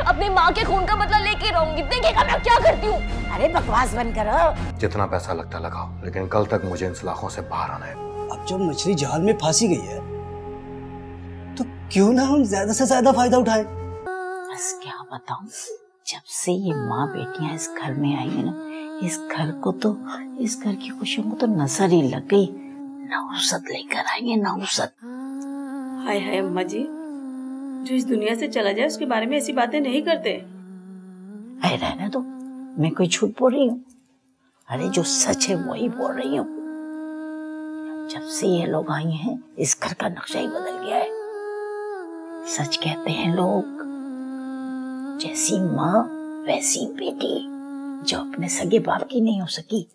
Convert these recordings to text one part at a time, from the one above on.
अपनी माँ के खून का बदला लेके रहूंगी। देखिएगा मैं क्या करती हूँ। अरे बकवास बंद करो। जितना पैसा लगता लगाओ, लेकिन कल तक मुझे इन सलाखों से बाहर आना है। अब जब मछली जाल में फांसी गई है तो क्यों ना हम ज्यादा से ज्यादा फायदा उठाएं। बस क्या बताऊं, जब से ये माँ बेटियां इस घर में आई है ना, इस घर की खुशियों को तो नजर ही लग गई। नहुसत लेकर आई है, नहुसत। हाय हाय अम्मा जी, जो इस दुनिया से चला जाए उसके बारे में ऐसी बातें नहीं करते। अरे रहने दो, मैं कोई झूठ बोल रही हूँ? अरे जो सच है वही बोल रही हूँ। जब से ये लोग आई हैं इस घर का नक्शा ही बदल गया है। सच कहते हैं लोग, जैसी माँ वैसी बेटी। जो अपने सगे बाप की नहीं हो सकी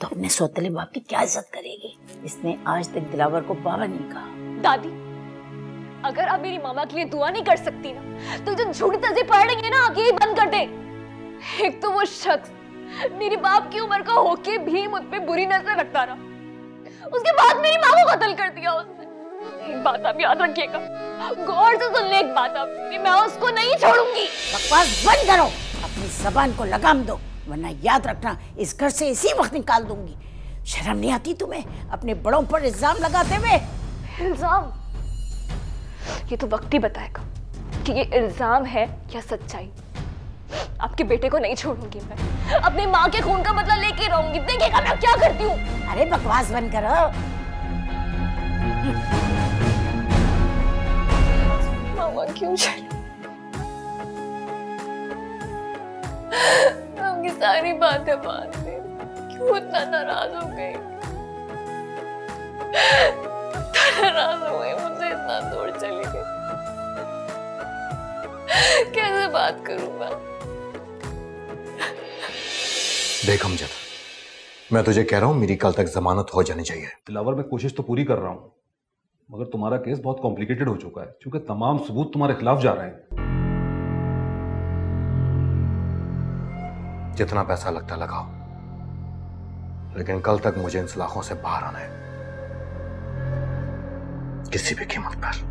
तो अपने सौतेले बाप की क्या इज्जत करेगी। इसने आज तक दिलावर को बाबा नहीं कहा। दादी, अगर आप मेरी मामा के लिए दुआ नहीं कर सकती ना, तो जो झूठी तस्वीर पढ़ रही है ना, आगे ही बंद कर दे। एक तो वो शख्स मेरी बाप की उम्र का होके भी मुझ पे बुरी नजर रखता रहा, उसके बाद मेरी माँ को कत्ल कर दिया उसने। एक बात आप याद रखिएगा, गौर से सुन ले एक बात आप, मैं उसको नहीं छोड़ूंगी। बकवास बंद करो, अपनी जबान को लगाम दो, वरना याद रखना इस घर से इसी वक्त निकाल दूंगी। शर्म नहीं आती तुम्हें अपने बड़ों पर इल्जाम लगाते हुए? इल्जाम? ये तो वक्त ही बताएगा कि ये इल्जाम है या सच्चाई। आपके बेटे को नहीं छोड़ूंगी मैं, अपनी माँ के खून का बदला लेके रहूंगी। देखिएगा मैं क्या करती हूँ। अरे बकवास बंद करो। मामा क्यों चली? आपकी सारी बातें बाद में क्यों इतना नाराज हो गई? नाराज हो गई, मुझसे इतना दूर चली गई। कैसे बात करूं मैं? देख अमजद, मैं तुझे कह रहा हूं मेरी कल तक जमानत हो जानी चाहिए। दिलावर, मैं कोशिश तो पूरी कर रहा हूं, मगर तुम्हारा केस बहुत कॉम्प्लिकेटेड हो चुका है, क्योंकि तमाम सबूत तुम्हारे खिलाफ जा रहे हैं। जितना पैसा लगता लगाओ, लेकिन कल तक मुझे इन सलाखों से बाहर आना है, किसी भी कीमत पर।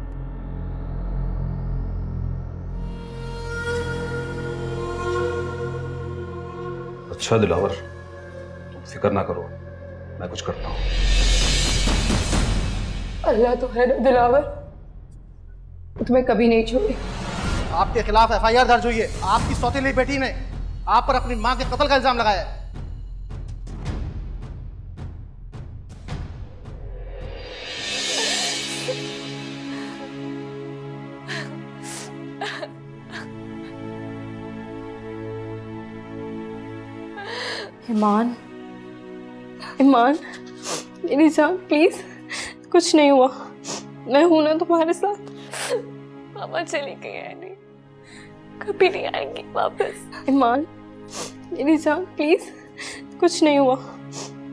अच्छा दिलावर, तुम फिक्र ना करो, मैं कुछ करता हूं। अल्लाह तो है ना दिलावर, तुम्हें कभी नहीं छोड़े। आपके खिलाफ एफआईआर दर्ज हुई है। आपकी सौतेली बेटी ने आप पर अपनी मां के कत्ल का इल्जाम लगाया है। ईमान, ईमान, मेरी जान प्लीज, कुछ नहीं हुआ, मैं हूं ना तुम्हारे साथ। मामा चली गई है, नहीं कभी नहीं आएंगी वापस। ईमान, मेरी जान प्लीज, कुछ नहीं हुआ,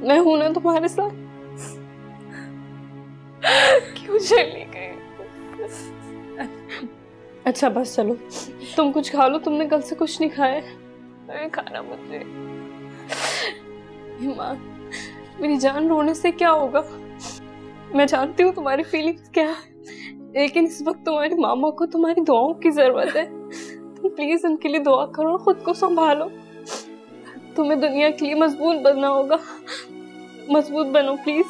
मैं हूं ना तुम्हारे साथ। क्यों चली गई? अच्छा बस चलो, तुम कुछ खा लो, तुमने कल से कुछ नहीं खाया है। नहीं खाना मुझे। ईमान, मेरी जान, रोने से क्या होगा? मैं जानती हूँ तुम्हारी फीलिंग्स क्या है, लेकिन इस वक्त तुम्हारी मामा को तुम्हारी दुआओं की जरूरत है। तुम प्लीज उनके लिए दुआ करो, खुद को संभालो। तुम्हें दुनिया के लिए मजबूत बनना होगा, मजबूत बनो प्लीज।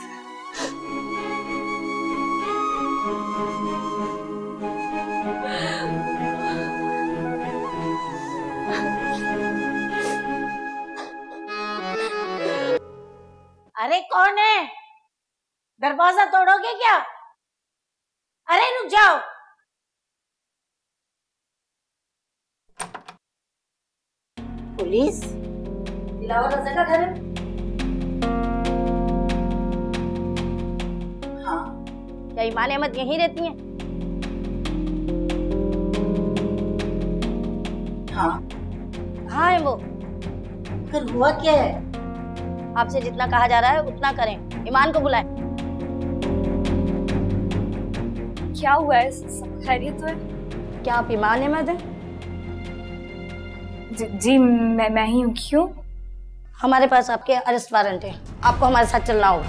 अरे कौन है? दरवाजा तोड़ोगे क्या? अरे रुक जाओ। पुलिस? दिलावर रज़ा का घर है? हाँ। क्या ईमान अहमद यहीं रहती हैं? हाँ। कहाँ है वो? फिर हुआ क्या है? आपसे जितना कहा जा रहा है उतना करें। ईमान को बुलाएं। क्या हुआ है? सब खैरियत तो है? क्या आप ईमान अहमद हैं? जी मैं ही हूँ। क्यों? हमारे पास आपके अरेस्ट वारंट है, आपको हमारे साथ चलना होगा।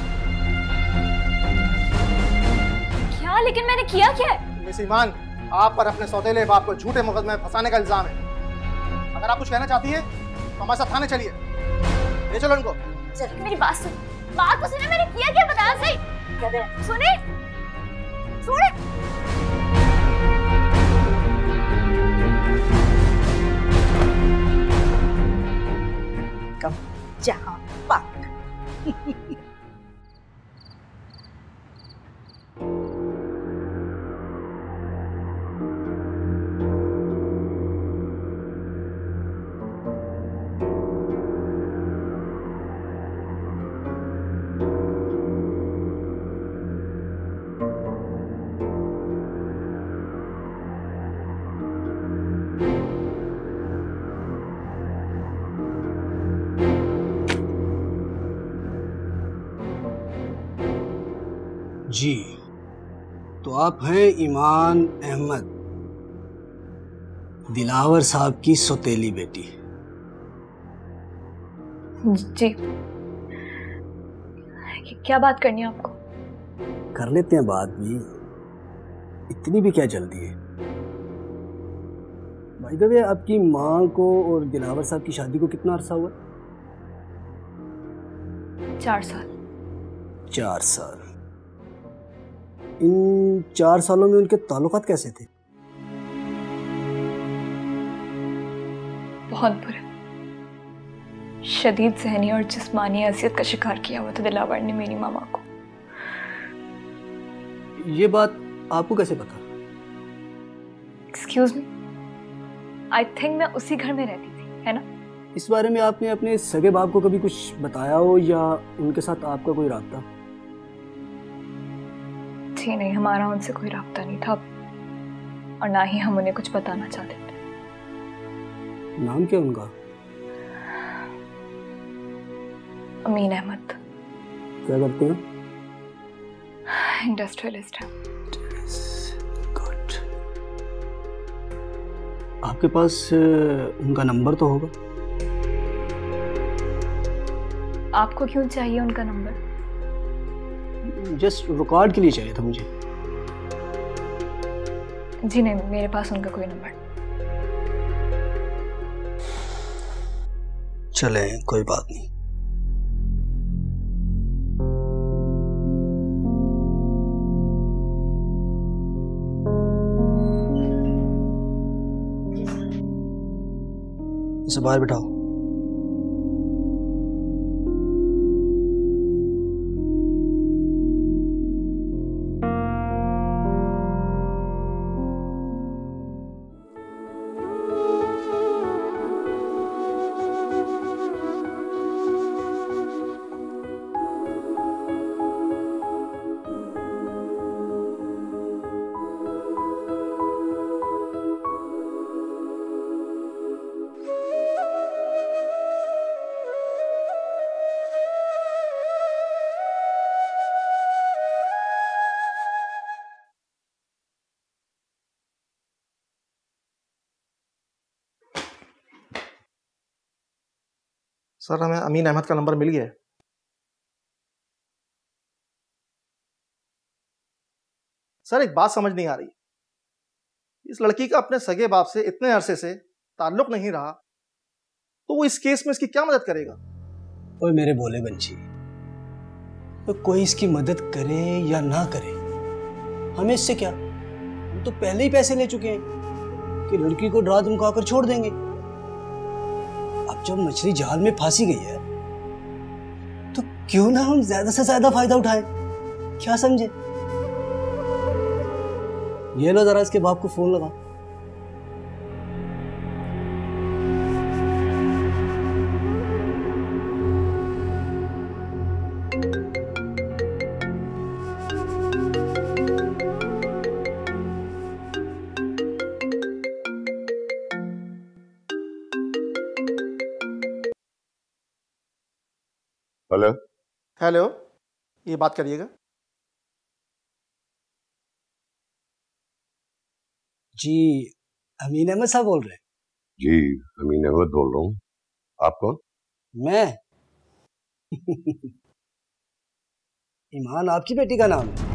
क्या? लेकिन मैंने किया क्या है? मिस ईमान, आप पर अपने सौतेले बाप को झूठे मुकदमे में फंसाने का इल्जाम है। अगर आप कुछ कहना चाहती हैं तो हमारे साथ थाने चलिए। ले चलो इनको। चल मेरी बात सुन, बात तो सुने, मैंने किया क्या बता सही। सुने सुने। कम जहां पाक। जी, तो आप हैं ईमान अहमद, दिलावर साहब की सौतेली बेटी। जी, क्या बात करनी है आपको? कर लेते हैं बात भी, इतनी भी क्या जल्दी है। भाई द वे, आपकी माँ को और दिलावर साहब की शादी को कितना अरसा हुआ? 4 साल। 4 साल। इन 4 सालों में उनके ताल्लुकात कैसे थे? बहुत बुरे, शदीद ज़हनी और जिस्मानी अज़ियत का शिकार किया हुआ था दिलावर ने मेरी मामा को। ये बात आपको कैसे पता? एक्सक्यूज मी, आई थिंक मैं उसी घर में रहती थी, है ना? इस बारे में आपने अपने सगे बाप को कभी कुछ बताया हो या उनके साथ आपका कोई राब्ता? जी नहीं, हमारा उनसे कोई राब्ता नहीं था और ना ही हम उन्हें कुछ बताना चाहते थे। नाम क्या उनका? अमीन अहमद। क्या करते हैं? इंडस्ट्रियलिस्ट है। गुड। आपके पास उनका नंबर तो होगा? आपको क्यों चाहिए उनका नंबर? जस्ट रिकॉर्ड के लिए चाहिए था मुझे। जी नहीं, मेरे पास उनका कोई नंबर। चले, कोई बात नहीं। इसे बाहर बिठाओ। सर, हमें अमीन अहमद का नंबर मिल गया है। सर, एक बात समझ नहीं आ रही, इस लड़की का अपने सगे बाप से इतने अरसे से ताल्लुक नहीं रहा, तो वो इस केस में इसकी क्या मदद करेगा? ओए मेरे भोले बंची, तो कोई इसकी मदद करे या ना करे, हमें इससे क्या? हम तो पहले ही पैसे ले चुके हैं कि लड़की को डरा धमकाकर छोड़ देंगे। अब जब मछली जाल में फांसी गई है तो क्यों ना हम ज्यादा से ज्यादा फायदा उठाएं? क्या समझे? ये लो, जरा इसके बाप को फोन लगा। हेलो। हेलो, ये बात करिएगा। जी, अमीन अहमद साहब बोल रहे हैं? जी, अमीन अहमद बोल रहा हूँ। आप कौन? मैं ईमान आपकी बेटी का नाम है।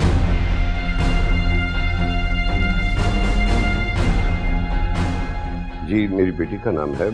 जी मेरी बेटी का नाम है